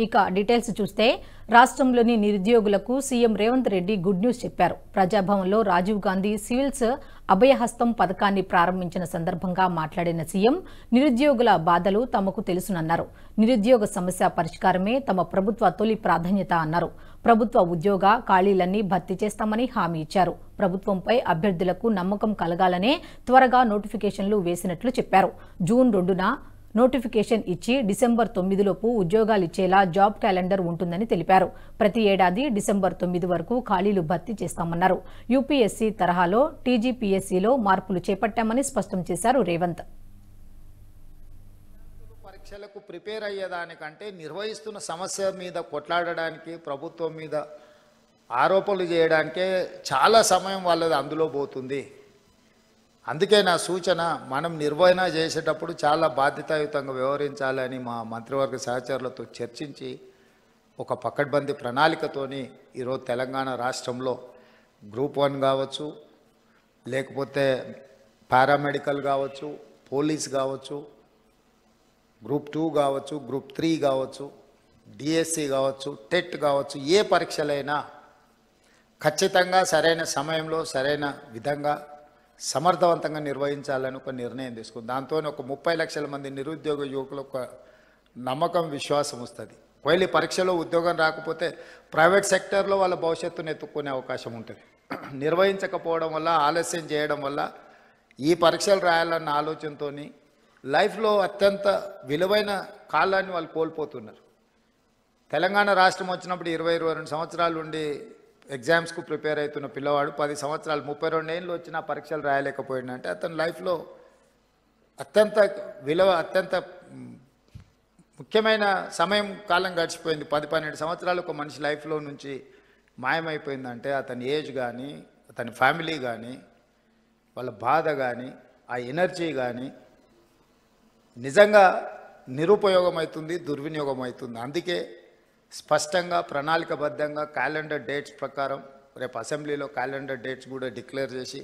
ఇక డీటెయిల్స్ చూస్తే రాష్ట్రంలోని నిరుద్యోగులకు CM Revanth Reddy good news చెప్పారు. ప్రజాభవన్లో రాజీవ్ గాంధీ సివిల్స్ అభయహస్తం పథకాన్ని ప్రారంభించిన సందర్భంగా మాట్లాడిన సీఎం నిరుద్యోగుల బాధలు తమకు తెలుసునన్నారు. నిరుద్యోగ సమస్య పరిష్కారమే తమ ప్రభుత్వ తొలి ప్రాధాన్యత అన్నారు. ప్రభుత్వ ఉద్యోగ ఖాళీలన్నీ భర్తీ చేస్తామని హామీ ఇచ్చారు. ప్రభుత్వంపై అభ్యర్థులకు నమ్మకం కలగాలనే త్వరగా నోటిఫికేషన్లు వేసినట్లు చెప్పారు. జూన్ 2న నోటిఫికేషన్ ఇచ్చి డిసెంబర్ 9లోపు ఉద్యోగాలిచ్చేలా జాబ్ క్యాలెండర్ ఉంటుందని తెలిపారు. ప్రతి ఏడాది డిసెంబర్ 9 వరకు ఖాళీలు భర్తీ చేస్తామన్నారు. యూపీఎస్సీ తరహాలో టీజీపీఎస్సీలో మార్పులు చేపట్టామని స్పష్టం చేశారు రేవంత్. పరీక్షలకు ప్రిపేర్ అయ్యేదానికంటే నిర్వహిస్తున్న సమస్య మీద కొట్లాడడానికి, ప్రభుత్వం మీద ఆరోపణలు చేయడానికే చాలా సమయం వాళ్ళది అందులో పోతుంది. అందుకే నా సూచన, మనం నిర్వహణ చేసేటప్పుడు చాలా బాధ్యతాయుతంగా వ్యవహరించాలని మా మంత్రివర్గ సహచరులతో చర్చించి ఒక పకడ్బందీ ప్రణాళికతోని ఈరోజు తెలంగాణ రాష్ట్రంలో గ్రూప్ 1 కావచ్చు, లేకపోతే పారామెడికల్ కావచ్చు, పోలీస్ కావచ్చు, గ్రూప్ 2 కావచ్చు, గ్రూప్ 3 కావచ్చు, డిఎస్సి కావచ్చు, టెట్ కావచ్చు, ఏ పరీక్షలైనా ఖచ్చితంగా సరైన సమయంలో సరైన విధంగా సమర్థవంతంగా నిర్వహించాలని ఒక నిర్ణయం తీసుకుంది. దాంతో ఒక 30 లక్షల మంది నిరుద్యోగ యువకులకు ఒక నమ్మకం, విశ్వాసం వస్తుంది. ఒకవేళ పరీక్షలో ఉద్యోగం రాకపోతే ప్రైవేట్ సెక్టర్లో వాళ్ళ భవిష్యత్తును ఎత్తుక్కునే అవకాశం ఉంటుంది. నిర్వహించకపోవడం వల్ల, ఆలస్యం చేయడం వల్ల ఈ పరీక్షలు రాయాలన్న ఆలోచనతో లైఫ్లో అత్యంత విలువైన కాలాన్ని వాళ్ళు కోల్పోతున్నారు. తెలంగాణ రాష్ట్రం వచ్చినప్పుడు 20-22 సంవత్సరాల నుండి ఎగ్జామ్స్కు ప్రిపేర్ అవుతున్న పిల్లవాడు 10 సంవత్సరాలు 32 ఏళ్ళు వచ్చినా పరీక్షలు రాయలేకపోయిందంటే అతని లైఫ్లో అత్యంత ముఖ్యమైన సమయం కాలం గడిచిపోయింది. 10-12 సంవత్సరాలు ఒక మనిషి లైఫ్లో నుంచి మాయమైపోయిందంటే అతని ఏజ్ కానీ, అతని ఫ్యామిలీ కానీ, వాళ్ళ బాధ కానీ, ఆ ఎనర్జీ కానీ నిజంగా నిరుపయోగం అవుతుంది, దుర్వినియోగం అవుతుంది. అందుకే స్పష్టంగా ప్రణాళికబద్ధంగా క్యాలెండర్ డేట్స్ ప్రకారం రేపు అసెంబ్లీలో క్యాలెండర్ డేట్స్ కూడా డిక్లేర్ చేసి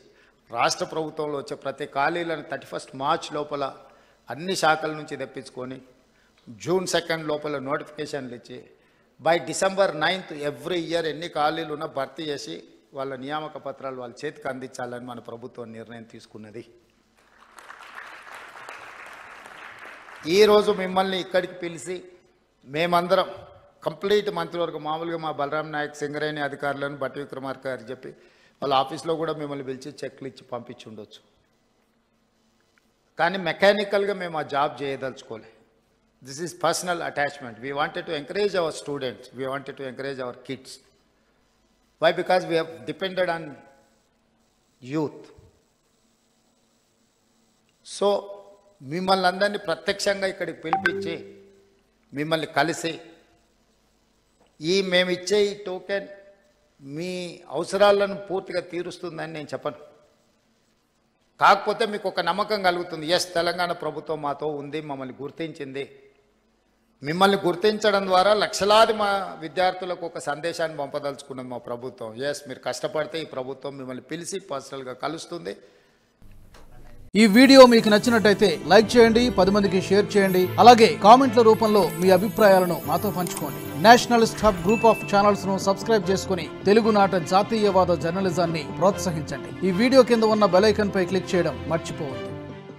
రాష్ట్ర ప్రభుత్వంలో వచ్చే ప్రతి ఖాళీలను 31 మార్చ్ లోపల అన్ని శాఖల నుంచి తెప్పించుకొని జూన్ 2 లోపల నోటిఫికేషన్లు ఇచ్చి బై డిసెంబర్ 9 ఎవ్రీ ఇయర్ ఎన్ని ఖాళీలు ఉన్నా భర్తీ చేసి వాళ్ళ నియామక పత్రాలు వాళ్ళ చేతికి అందించాలని మన ప్రభుత్వం నిర్ణయం తీసుకున్నది. ఈరోజు మిమ్మల్ని ఇక్కడికి పిలిచి మేమందరం కంప్లీట్ మంత్రివర్గం, మామూలుగా మా బలరాం నాయక్, సింగరేణి అధికారులను, బట్టి విక్రమార్క గారు చెప్పి వాళ్ళ ఆఫీస్లో కూడా మిమ్మల్ని పిలిచి చెక్లు ఇచ్చి పంపించి ఉండొచ్చు. కానీ మెకానికల్గా మేము ఆ జాబ్ చేయదలుచుకోలే. This is personal attachment. We wanted to encourage our students, we wanted to encourage our kids. Why? Because we have depended on youth. So మిమ్మల్ని అందరినీ ప్రత్యక్షంగా ఇక్కడికి పిలిపించి మిమ్మల్ని కలిసి మేము ఇచ్చే ఈ టోకెన్ మీ అవసరాలను పూర్తిగా తీరుస్తుందని నేను చెప్పను. కాకపోతే మీకు ఒక నమ్మకం కలుగుతుంది, ఎస్ తెలంగాణ ప్రభుత్వం మాతో ఉంది, మమ్మల్ని గుర్తించింది. మిమ్మల్ని గుర్తించడం ద్వారా లక్షలాది మా విద్యార్థులకు ఒక సందేశాన్ని పంపదలుచుకున్నది మా ప్రభుత్వం. ఎస్ మీరు కష్టపడితే ఈ ప్రభుత్వం మిమ్మల్ని పిలిచి పర్సనల్గా కలుస్తుంది. ఈ వీడియో మీకు నచ్చినట్టయితే లైక్ చేయండి, 10 మందికి షేర్ చేయండి. అలాగే కామెంట్ల రూపంలో మీ అభిప్రాయాలను మాతో పంచుకోండి. Nationalist hub group of channels ను సబ్స్క్రైబ్ చేసుకుని తెలుగునాట జాతీయవాద జర్నలిజాన్ని ప్రోత్సహించండి. ఈ వీడియో కింద ఉన్న బెల్ ఐకాన్ పై క్లిక్ చేయడం మర్చిపోవద్దు.